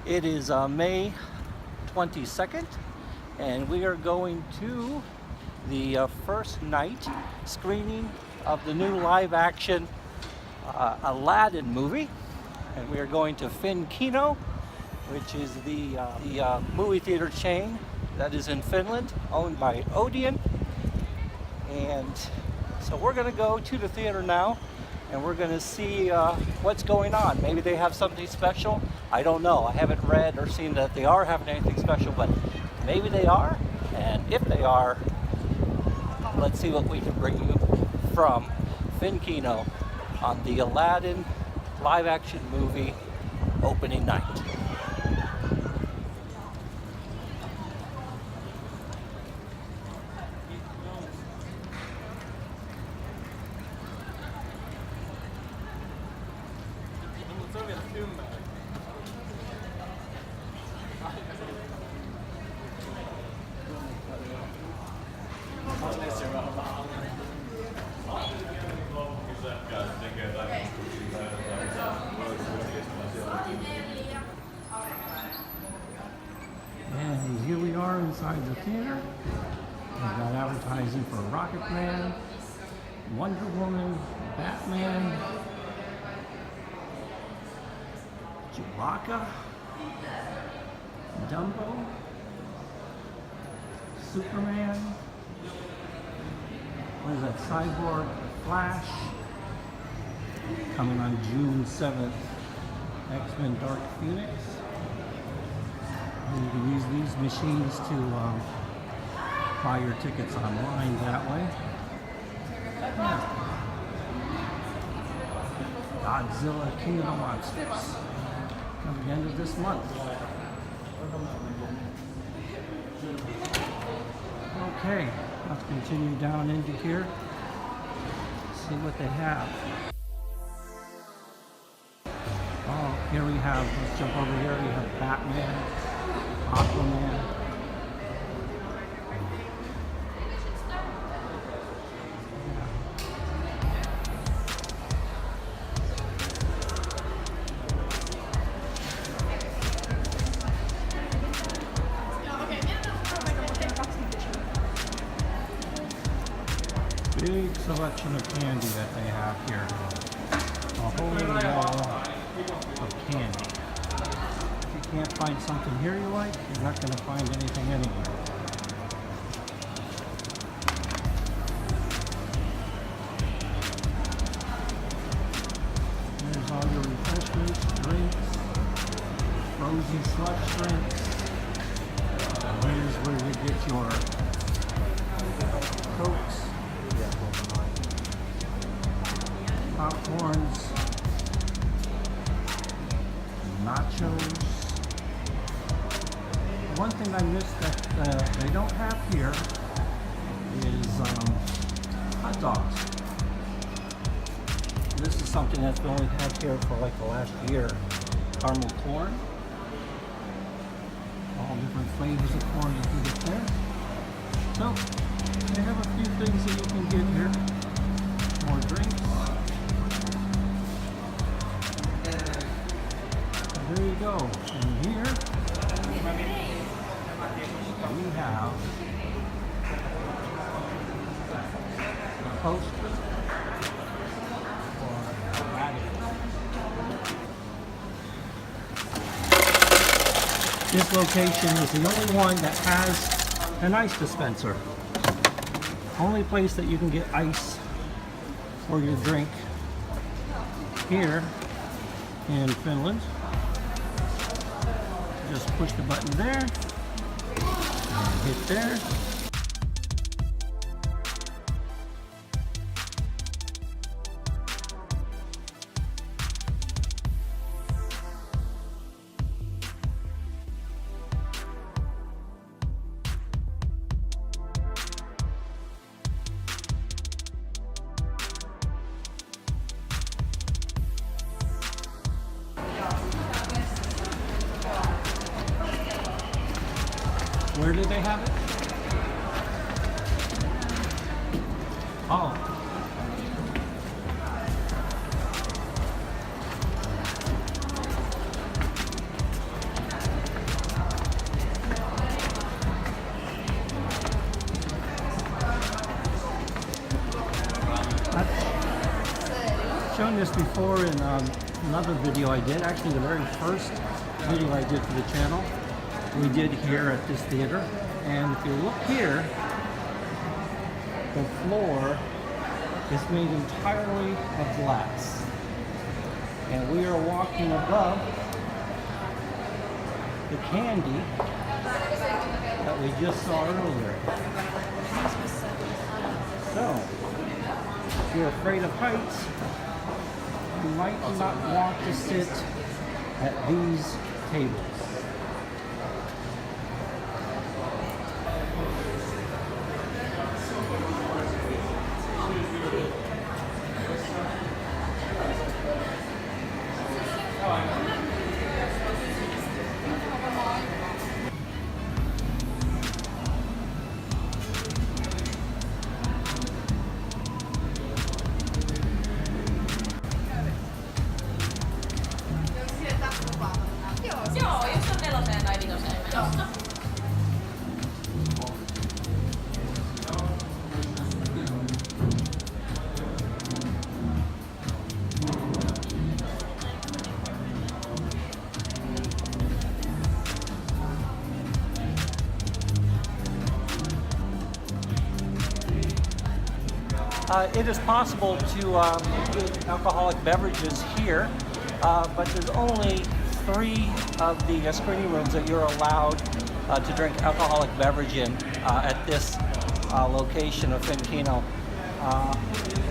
It is May 22nd, and we are going to the first night screening of the new live-action Aladdin movie. And we are going to Finland, which is the movie theater chain that is in Finland, owned by Odeon. And so we're going to go to the theater now, and we're going to see what's going on. Maybe they have something special. I don't know. I haven't read or seen that they are having anything special, but maybe they are. And if they are, let's see what we can bring you from Finland on the Aladdin live-action movie opening night. And here we are inside the theater. We've got advertising for Rocket Man, Wonder Woman, Batman, Chewbacca, Dumbo, Superman. What is that? Cyborg, Flash. Coming on June 7th. X-Men Dark Phoenix. And you can use these machines to buy your tickets online that way. Yeah. Godzilla King of the Monsters. At the end of this month. Okay, let's continue down into here. See what they have. Oh, here we have, let's jump over here. We have Batman, Aquaman. Big selection of candy that they have here. A whole wall of candy. If you can't find something here you like, you're not going to find anything anywhere. There's all your refreshments, drinks, frozen slush drinks. And here's where you get your Cokes, popcorns, nachos. One thing I missed that they don't have here is hot dogs. This is something that's been only had here for like the last year. Caramel corn. All different flavors of corn you can get there. So, they have a few things that you can get here. More drinks. There you go. And here we have a poster for Aladdin. This location is the only one that has an ice dispenser. Only place that you can get ice for your drink here in Finland. Just push the button there and hit there. Where do they have it? Oh. this before in another video I did, actually the very first video I did for the channel. We did here at this theater, and if you look here, the floor is made entirely of glass, and we are walking above the candy that we just saw earlier. So, if you're afraid of heights, you might not want to sit at these tables. It is possible to get alcoholic beverages here, but there's only 3 of the screening rooms that you're allowed to drink alcoholic beverage in at this location of Finkino.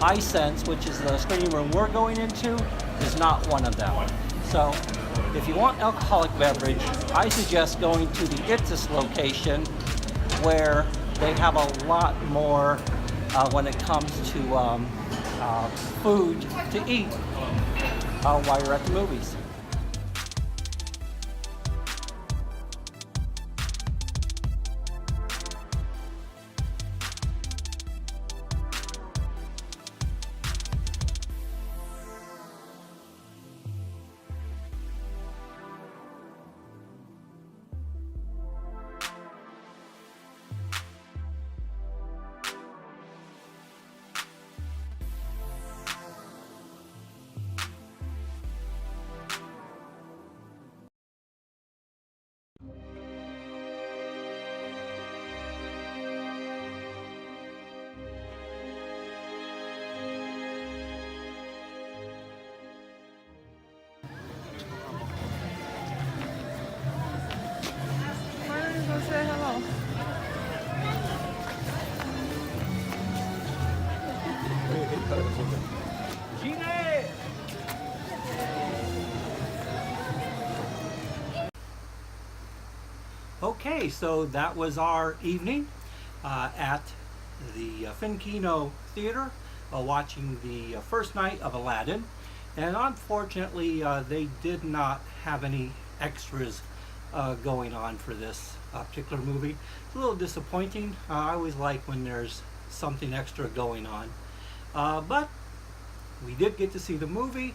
iSense, which is the screening room we're going into, is not one of them. So if you want alcoholic beverage, I suggest going to the Itis location, where they have a lot more when it comes to food to eat while you're at the movies. Say hello. Genii! Okay, so that was our evening at the Finkino Theater, watching the first night of Aladdin. And unfortunately, they did not have any extras going on for this particular movie. It's a little disappointing. I always like when there's something extra going on. But we did get to see the movie,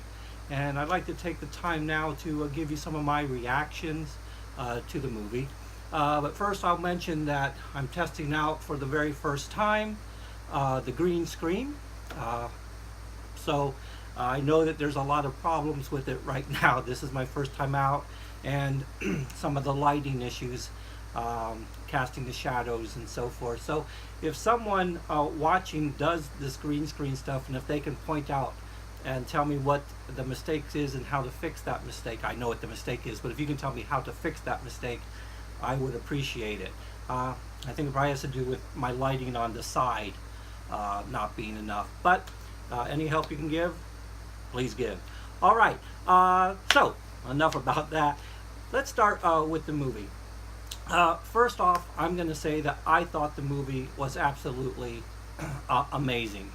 and I'd like to take the time now to give you some of my reactions to the movie. But first I'll mention that I'm testing out for the very first time the green screen. So I know that there's a lot of problems with it right now. This is my first time out, and some of the lighting issues, casting the shadows and so forth. So if someone watching does this green screen stuff, and if they can point out and tell me what the mistake is and how to fix that mistake. I know what the mistake is, but if you can tell me how to fix that mistake, I would appreciate it. I think it probably has to do with my lighting on the side not being enough, but any help you can give, please give. All right, so enough about that. Let's start with the movie. First off, I'm going to say that I thought the movie was absolutely amazing.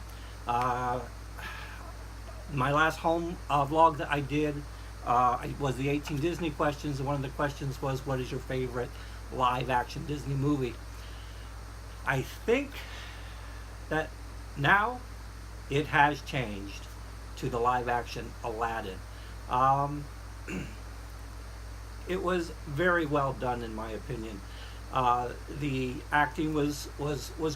My last home vlog that I did was the 18 Disney questions, and one of the questions was, what is your favorite live action Disney movie? I think that now it has changed to the live action Aladdin. It was very well done, in my opinion. The acting was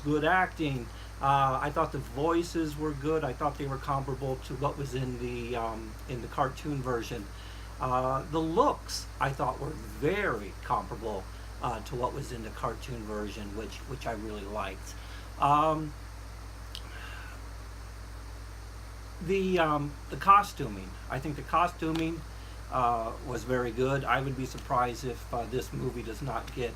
good acting. I thought the voices were good. I thought they were comparable to what was in the cartoon version. The looks I thought were very comparable to what was in the cartoon version, which I really liked. The costuming. I think the costuming was very good. I would be surprised if this movie does not get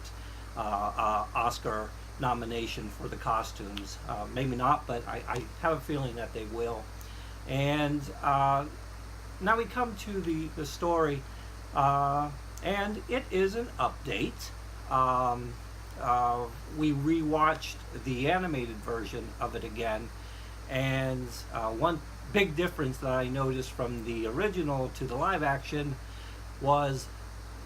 Oscar nomination for the costumes. Maybe not, but I have a feeling that they will. And now we come to the story, and it is an update. We rewatched the animated version of it again, and one big difference that I noticed from the original to the live action was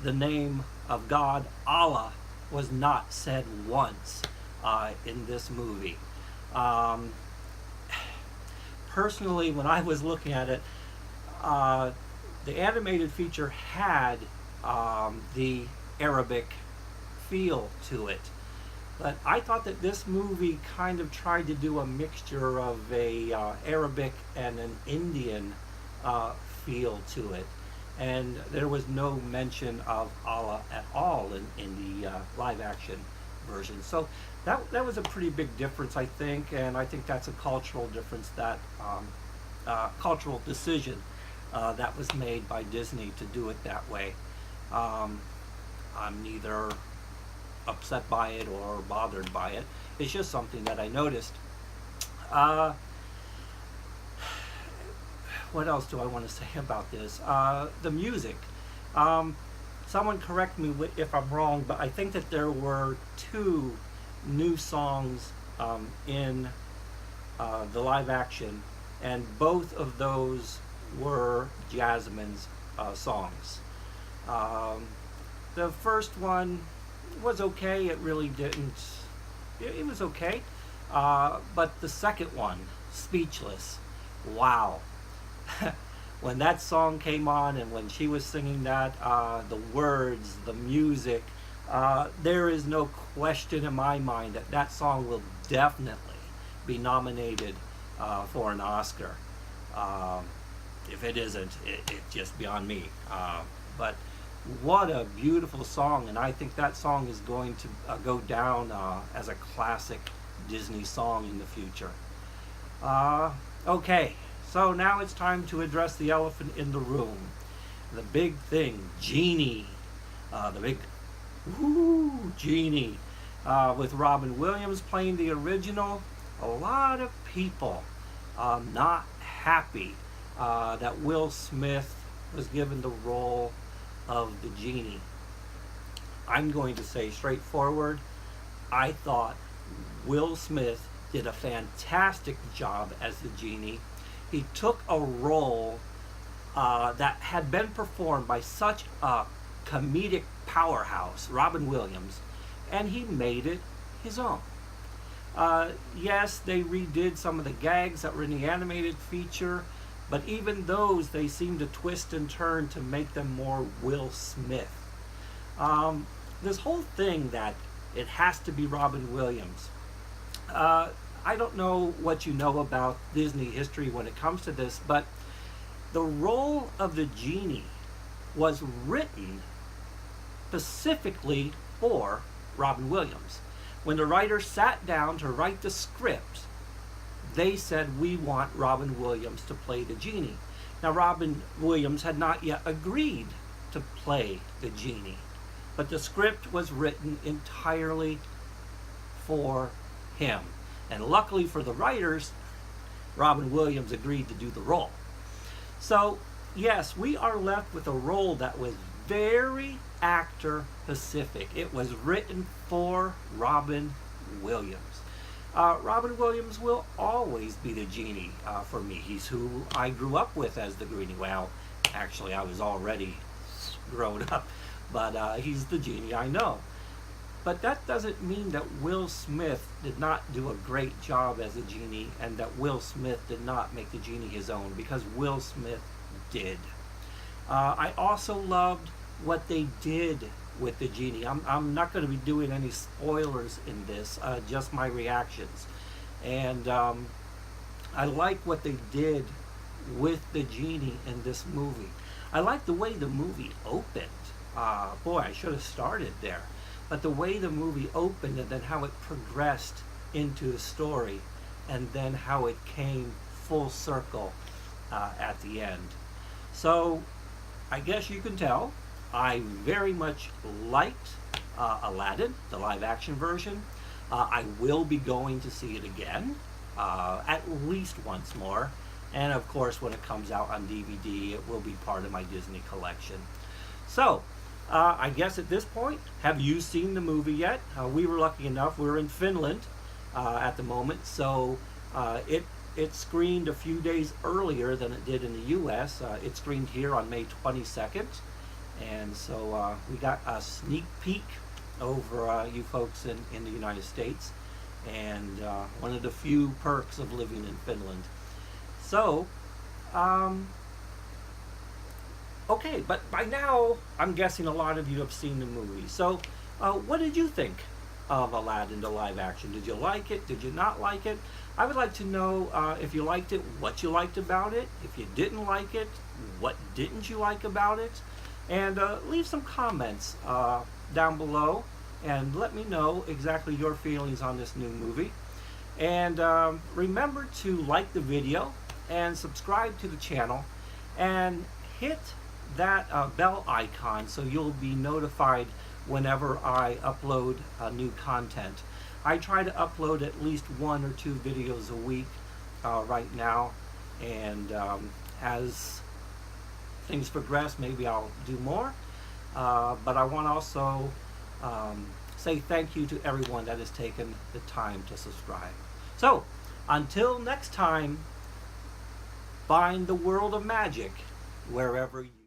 the name of God, Allah, was not said once in this movie. Personally, when I was looking at it, the animated feature had the Arabic feel to it. But I thought that this movie kind of tried to do a mixture of a Arabic and an Indian feel to it. And there was no mention of Allah at all in the live action version. So that was a pretty big difference, I think, and I think that's a cultural difference, that cultural decision that was made by Disney to do it that way. I'm neither upset by it or bothered by it. It's just something that I noticed. What else do I want to say about this? The music. Someone correct me if I'm wrong, but I think that there were 2 new songs in the live action, and both of those were Jasmine's songs. The first one was okay. It really didn't. It was okay. But the second one, Speechless, wow. When that song came on and when she was singing that, the words, the music, there is no question in my mind that that song will definitely be nominated for an Oscar. If it isn't, it's just beyond me. But what a beautiful song, and I think that song is going to go down as a classic Disney song in the future. Okay, so now it's time to address the elephant in the room. The big thing, Genii. The big Genii. With Robin Williams playing the original, a lot of people not happy that Will Smith was given the role of the Genie. I'm going to say straightforward, I thought Will Smith did a fantastic job as the Genie. He took a role that had been performed by such a comedic powerhouse, Robin Williams, and he made it his own. Yes, they redid some of the gags that were in the animated feature, but even those, they seem to twist and turn to make them more Will Smith. This whole thing that it has to be Robin Williams. I don't know what you know about Disney history when it comes to this, but the role of the Genie was written specifically for Robin Williams. When the writers sat down to write the script, they said, we want Robin Williams to play the Genie. Now, Robin Williams had not yet agreed to play the Genie, but the script was written entirely for him. And luckily for the writers, Robin Williams agreed to do the role. So, yes, we are left with a role that was very actor specific. It was written for Robin Williams. Robin Williams will always be the Genie for me. He's who I grew up with as the Genie. Well, actually, I was already grown up, but he's the Genie I know. But that doesn't mean that Will Smith did not do a great job as a Genie, and that Will Smith did not make the Genie his own, because Will Smith did. I also loved what they did with the genie. I'm not going to be doing any spoilers in this, just my reactions. And I like what they did with the genie in this movie. I like the way the movie opened. Boy, I should have started there. But the way the movie opened and then how it progressed into the story and then how it came full circle at the end. So I guess you can tell I very much liked Aladdin, the live action version. I will be going to see it again, at least once more. And of course, when it comes out on DVD, it will be part of my Disney collection. So, I guess at this point, have you seen the movie yet? We were lucky enough, we're in Finland at the moment, so it screened a few days earlier than it did in the US. It screened here on May 22nd, and so we got a sneak peek over you folks in the United States, and one of the few perks of living in Finland. So, okay, but by now, I'm guessing a lot of you have seen the movie. So, what did you think of Aladdin, the live action? Did you like it? Did you not like it? I would like to know if you liked it, what you liked about it. If you didn't like it, what didn't you like about it? And leave some comments down below and let me know exactly your feelings on this new movie. And remember to like the video and subscribe to the channel and hit that bell icon so you'll be notified whenever I upload new content. I try to upload at least 1 or 2 videos a week right now, and as things progress, maybe I'll do more. But I want to also say thank you to everyone that has taken the time to subscribe. So, until next time, find the world of magic wherever you